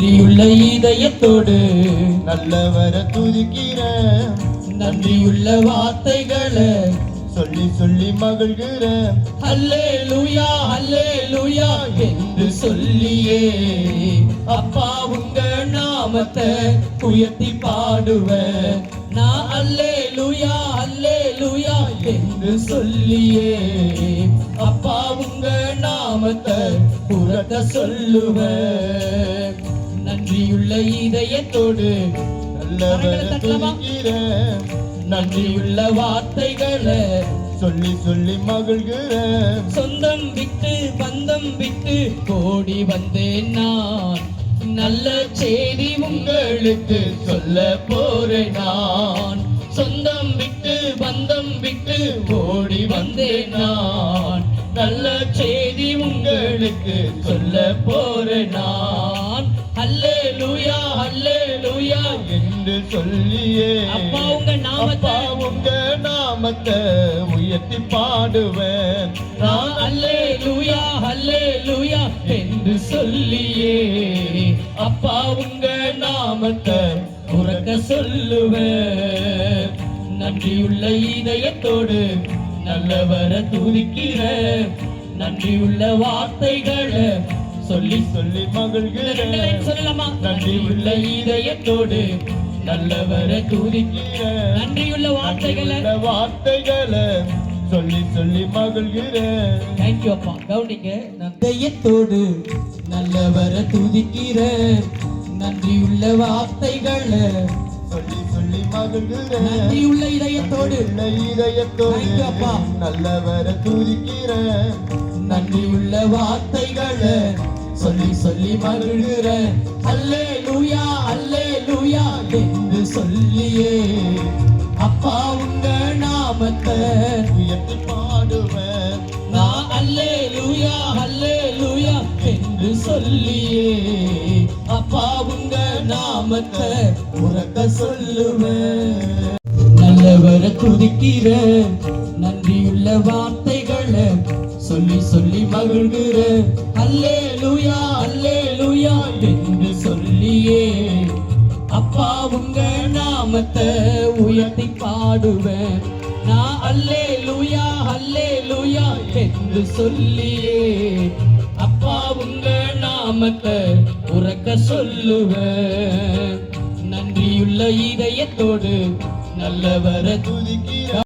நன்றியுள்ள இதயத்தோடு நல்லவரை துதிக்கிறேன். நன்றியுள்ள வார்த்தைகளை சொல்லி சொல்லி மகிழ்கிறேன். அல்லேலூயா அல்லேலூயா என்று சொல்லியே அப்பா உங்க நாமத்தை உயர்த்தி பாடுவேன். நான் அல்லேலூயா அல்லேலூயா என்று சொல்லியே அப்பா உங்க நாமத்தை உரக்க சொல்லுவேன். நன்றியுள்ள இதயத்தோடு நல்லவரை துதிக்கிறேன். நன்றியுள்ள வார்த்தைகளை சொல்லி சொல்லி மகிழ்கிறேன். சொந்தம் விட்டு பந்தம் விட்டு ஓடி வந்தேன் நான். நல்ல செய்தி உங்களுக்கு சொல்ல போறேன் நான். சொந்தம் விட்டு பந்தம் விட்டு ஓடி வந்தேன் நான். நல்ல செய்தி உங்களுக்கு சொல்ல போறேன் நான். அல்லேலூயா அல்லேலூயா என்று சொல்லியே அப்பா உங்க நாமத்தை உயர்த்தி பாடுவேன். நான் அல்லேலூயா அல்லேலூயா என்று சொல்லியே அப்பா உங்க நாமத்தை உரக்க சொல்லுவேன். நன்றியுள்ள இதயத்தோடு நல்லவரை துதிக்கிறேன். நன்றியுள்ள வார்த்தைகளை சொல்லி சொல்லி மகிழ்கிறேன். சொல்லலாமா? நன்றியுள்ள இதயத்தோடு நல்லவரை துதிக்கிறேன். நன்றியுள்ள வார்த்தைகளை சொல்லி சொல்லி மகிழ்கிறேன். தேங்க்யூ அப்பா. கவுனிங்க. இதயத்தோடு நல்லவரை துதிக்கிறேன். நன்றியுள்ள வார்த்தைகளை சொல்லி சொல்லி மகிழ்கிறேன். நன்றியுள்ள இதயத்தோடு அப்பா நல்லவரை துதிக்கிறேன். நன்றியுள்ள வார்த்தைகளை சொல்லி சொல்லி மகிழ்கிறேன். அல்லேலூயா அல்லேலூயா என்று சொல்லியே அப்பா உங்க நாமத்தை உயர்த்தி பாடுவேன். நான் அல்லேலூயா அல்லேலூயா என்று சொல்லியே அப்பா உங்க நாமத்தை உரக்க சொல்லுவேன். நல்லவரை துதிக்கிறேன். நன்றியுள்ள வார்த்தைகளை சொல்லி சொல்லி மகிழ்கிறேன். அல்லேலூயா அல்லேலூயா என்று சொல்லியே அப்பா உங்க நாமத்தை உயர்த்தி பாடுவேன். நான் அல்லேலூயா அல்லேலூயா என்று சொல்லியே அப்பா உங்க நாமத்தை உரக்க சொல்லுவேன். நன்றியுள்ள இதயத்தோடு நல்லவரை துதிக்கிறேன்.